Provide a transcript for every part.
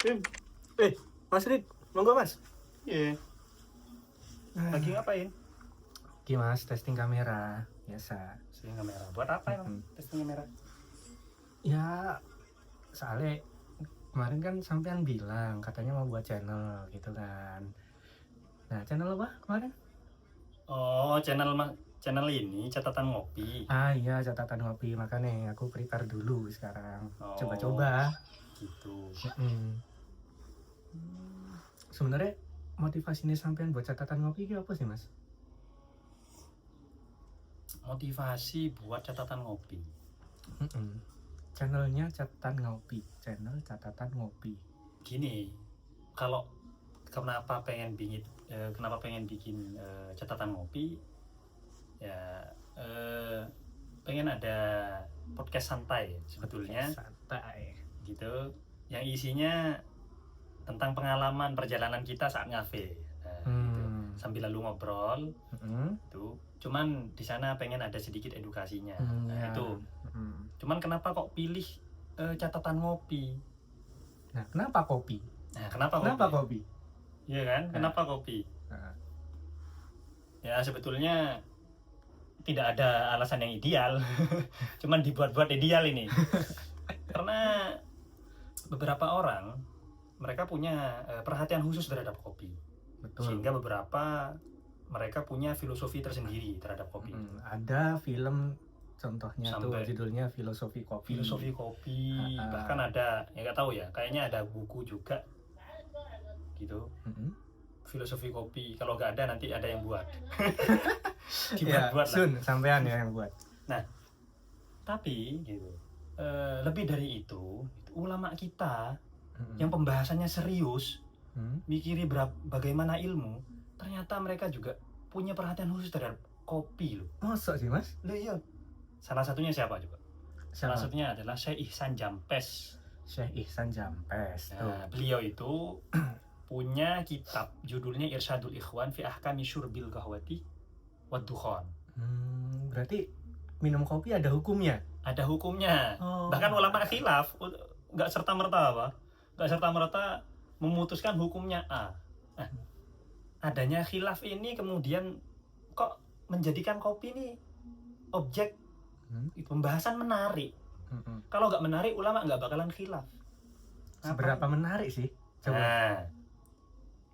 Rim. Mas Rid, monggo Mas. Iya. Lagi ngapain? Oke Mas, testing kamera biasa. Testing kamera. Buat apa emang testing kamera? Ya, soalnya kemarin kan sampean bilang katanya mau buat channel gitu kan. Nah, channel apa kemarin? Oh, channel ini catatan ngopi. Ah iya, catatan ngopi. Makanya aku prepare dulu sekarang. Oh. Coba-coba. Gitu. Sebenarnya motivasinya sampean buat catatan ngopi itu apa sih Mas? Motivasi buat catatan ngopi. Channelnya catatan ngopi. Channel catatan ngopi. Gini, kalau kenapa pengen bikin catatan ngopi? Ya, pengen ada podcast santai sebetulnya. Santai. Gitu. Yang isinya tentang pengalaman perjalanan kita saat ngafe. Gitu. Sambil lalu ngobrol. Itu. Cuman di sana pengen ada sedikit edukasinya. Itu. Cuman kenapa kok pilih catatan ngopi? Nah, kenapa kopi? Nah, kenapa kopi? Iya kan? Kenapa kopi? Ya sebetulnya tidak ada alasan yang ideal. Cuman dibuat-buat ideal ini. Karena beberapa orang mereka punya perhatian khusus terhadap kopi. Betul. Sehingga beberapa mereka punya filosofi tersendiri terhadap kopi. Ada film contohnya Sampai tuh judulnya Filosofi Kopi. Filosofi kopi. Bahkan ada, ya nggak tahu ya, kayaknya ada buku juga gitu. Filosofi kopi. Kalau nggak ada nanti ada yang buat. Dibuat-buat lah. Sun, sampean ya yang buat. Nah, tapi gitu. Lebih dari itu, ulama kita yang pembahasannya serius, mikiri bagaimana ilmu, ternyata mereka juga punya perhatian khusus terhadap kopi loh. Masa sih Mas? Loh iya. Salah satunya siapa coba? Salah Siapa? satunya adalah Syekh Ihsan Jampes. Syekh Ihsan Jampes. Nah, beliau itu punya kitab judulnya Irsyadul Ikhwan fi Ahkami Syurbil Qahwati wad Dukhan. Berarti minum kopi ada hukumnya? Ada hukumnya. Bahkan ulama khilaf, nggak serta-merta memutuskan hukumnya A. Nah, adanya khilaf ini kemudian kok menjadikan kopi ini objek pembahasan menarik. Kalau nggak menarik, ulama nggak bakalan khilaf. Seberapa menarik sih? Coba. Nah,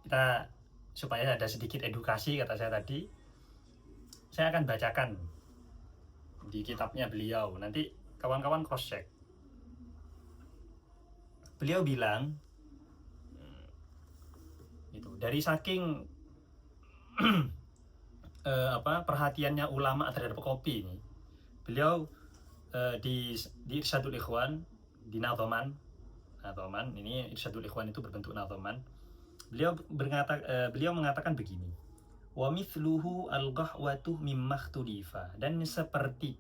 kita supaya ada sedikit edukasi, kata saya tadi, saya akan bacakan di kitabnya beliau. Nanti kawan-kawan cross check. Beliau bilang itu dari saking perhatiannya ulama terhadap kopi ini, beliau di Irsyadul Ikhwan di Nadhaman ini Irsyadul Ikhwan itu berbentuk Nadhaman. Beliau mengatakan begini, wa mithluhu al-qahwatu mimma ikhtulifa, dan seperti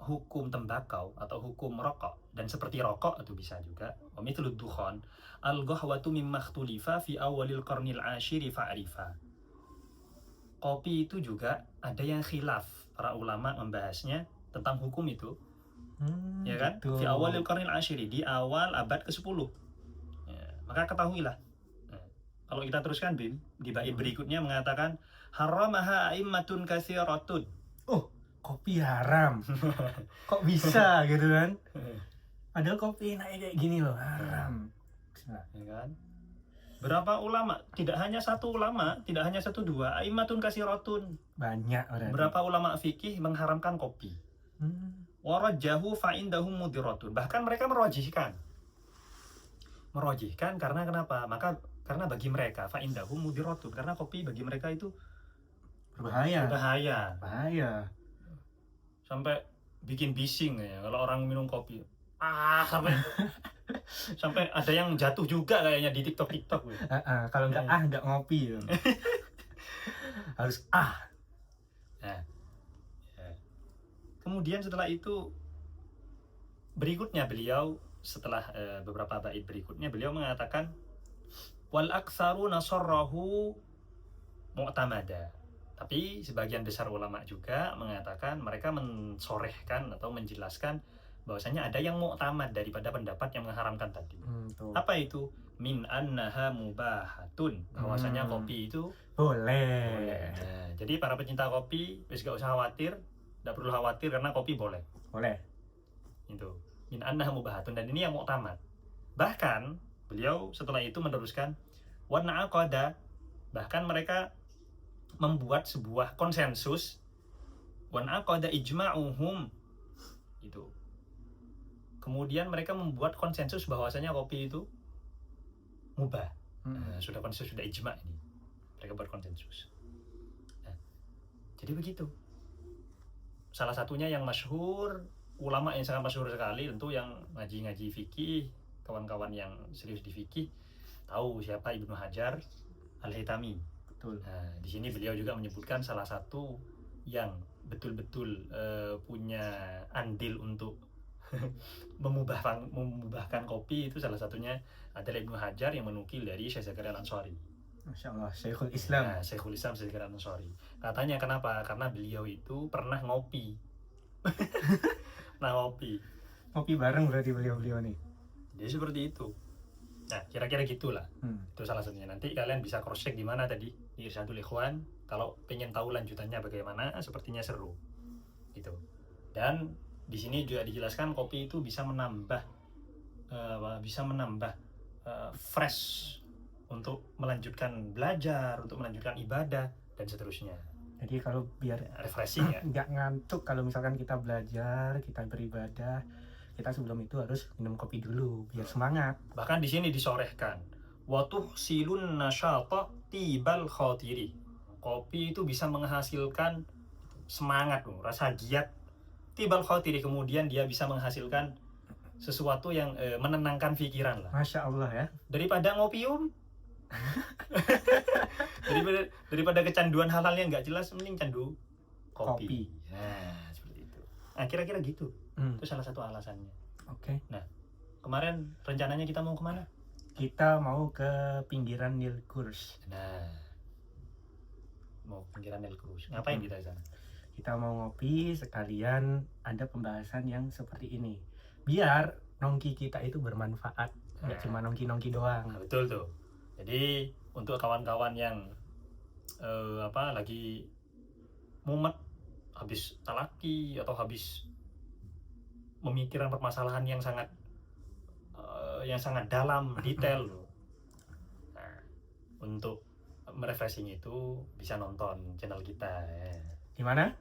hukum tembakau atau hukum rokok, dan seperti rokok itu bisa juga, wa mithlu dukhan al-qahwatu mimma ikhtulifa fi awalil qarnil ashiri fa'rifa. Kopi itu juga ada yang khilaf, para ulama membahasnya tentang hukum itu. Ya kan? Gitu. Fi awalil qarnil ashiri, di awal abad ke-10. Ya, maka ketahuilah. Kalau kita teruskan Bim, di bait berikutnya mengatakan haramaha aimmatun katsiratun. Oh, kopi haram. Kok bisa gitu kan? Padahal kopi naik kayak gini loh, haram. Ya kan? Berapa ulama? Tidak hanya satu ulama, tidak hanya satu dua, aimmatun katsiratun. Banyak orang. Berapa ulama fikih mengharamkan kopi. Warajjahu fa indahum mudiratun. Bahkan mereka merojihkan karena kenapa? Karena bagi mereka fa indahum mudiratun, karena kopi bagi mereka itu berbahaya. Sampai bikin bising ya kalau orang minum kopi. Sampai ada yang jatuh juga kayaknya di TikTok. Kalau nggak ngopi ya. Harus Nah, kemudian setelah itu berikutnya beliau setelah beberapa bait berikutnya beliau mengatakan wal aktsaru nasarrahu mu'tamada. Tapi sebagian besar ulama juga mengatakan, mereka mensorehkan atau menjelaskan bahwasanya ada yang mu'tamad daripada pendapat yang mengharamkan tadi. Apa itu? min annaha mubahatun, bahwasanya kopi itu Boleh. boleh. Nah, jadi para pecinta kopi wis gak usah khawatir, tidak perlu khawatir karena kopi boleh. Boleh. Itu min annaha mubahatun, dan ini yang muktamad. Bahkan beliau setelah itu meneruskan wa na'aqada, bahkan mereka membuat sebuah konsensus, wa na'aqada ijma'uhum itu. Kemudian mereka membuat konsensus bahwasanya kopi itu mubah. Nah, sudah konsensus, sudah ijma ini. Mereka buat konsensus. Nah, jadi begitu. Salah satunya yang masyhur, ulama yang sangat masyhur sekali, tentu yang ngaji-ngaji fikih, kawan-kawan yang serius di fikih tahu siapa Ibnu Hajar Al-Haytami. Betul. Nah, di sini beliau juga menyebutkan salah satu yang betul-betul punya andil untuk memubahkan kopi, itu salah satunya adalah Ibnu Hajar yang menukil dari Syekh Zakaria Al-Ansari. Masya Allah, Syekhul Islam. Nah, Syekhul Islam Syekh Zakaria Al-Ansari. Katanya kenapa? Karena beliau itu pernah ngopi. Nah, Kopi bareng berarti beliau-beliau nih. Jadi seperti itu. Nah, kira-kira gitulah. Itu salah satunya. Nanti kalian bisa cross check di mana tadi, di Irsyadul Ikhwan. Kalau pengen tahu lanjutannya bagaimana, sepertinya seru. Gitu. Dan di sini juga dijelaskan kopi itu bisa menambah fresh untuk melanjutkan belajar, untuk melanjutkan ibadah dan seterusnya. Jadi kalau biar Refreshing ya. nggak ngantuk kalau misalkan kita belajar, kita beribadah, kita sebelum itu harus minum kopi dulu biar semangat. Bahkan di sini disorehkan, wa tuhsilun nasyata tibal khotiri. Kopi itu bisa menghasilkan semangat loh, rasa giat. Tibal khotiri, kemudian dia bisa menghasilkan sesuatu yang menenangkan pikiran lah. Masya Allah ya. Daripada ngopium. daripada kecanduan hal-hal yang nggak jelas, mending candu kopi. Nah, seperti itu. Nah, kira-kira gitu. Itu salah satu alasannya. Oke. Nah, kemarin rencananya kita mau kemana? Kita mau ke pinggiran Nil Kurs. Nah, mau pinggiran Nil Kurs. Ngapain kita di sana? Kita mau ngopi sekalian ada pembahasan yang seperti ini. Biar nongki kita itu bermanfaat, nggak cuma nongki-nongki doang. Nah, betul tuh. Jadi untuk kawan-kawan yang lagi mumet habis talaki atau habis memikirkan permasalahan yang sangat dalam, detail loh. Nah, untuk merefreshing itu bisa nonton channel kita ya. Di mana?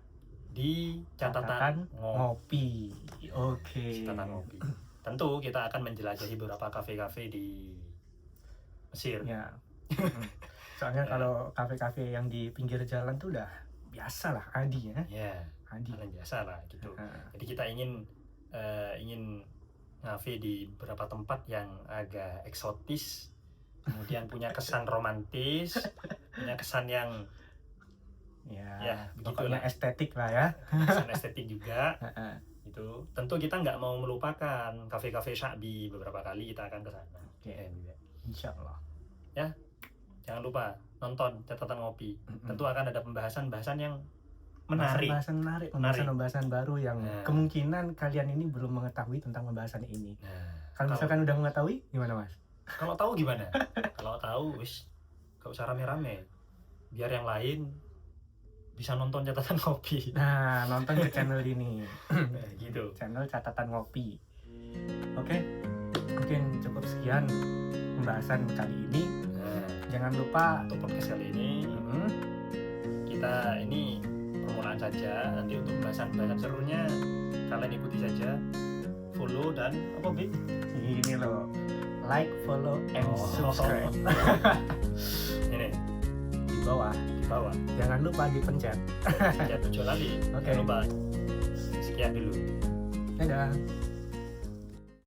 Di catatan ngopi. Oke. Catatan ngopi. Tentu kita akan menjelajahi beberapa kafe-kafe di Mesir. Ya. Soalnya kalau kafe-kafe yang di pinggir jalan tuh udah biasa lah, adi ya. Ya, Adi. biasa lah gitu. Jadi kita ingin ngafe di beberapa tempat yang agak eksotis, kemudian punya kesan romantis, punya kesan yang ya begitulah, estetik lah ya. kesan estetik juga. Itu tentu kita nggak mau melupakan kafe-kafe Sya'bi, beberapa kali kita akan ke sana. Insya Allah. Ya, jangan lupa nonton catatan ngopi. Tentu akan ada pembahasan-pembahasan yang menarik. Pembahasan baru yang kemungkinan kalian ini belum mengetahui tentang pembahasan ini. Kalau misalkan udah mengetahui, gimana Mas? Kalau tahu gimana? Kalau tahu, wis gak usah rame-rame. Biar yang lain bisa nonton catatan ngopi. Nah, nonton ke channel ini. Gitu. Channel catatan ngopi. Oke, mungkin cukup sekian pembahasan kali ini. Jangan lupa untuk podcast kali ini kita ini permulaan saja. Nanti untuk pembahasan serunya kalian ikuti saja, follow dan apa Bib? Ini loh, like, follow, and subscribe. Ini di bawah. Jangan lupa dipencet. Pencet 7 kali. Oke. Jangan lupa. Sekian dulu. Dadah.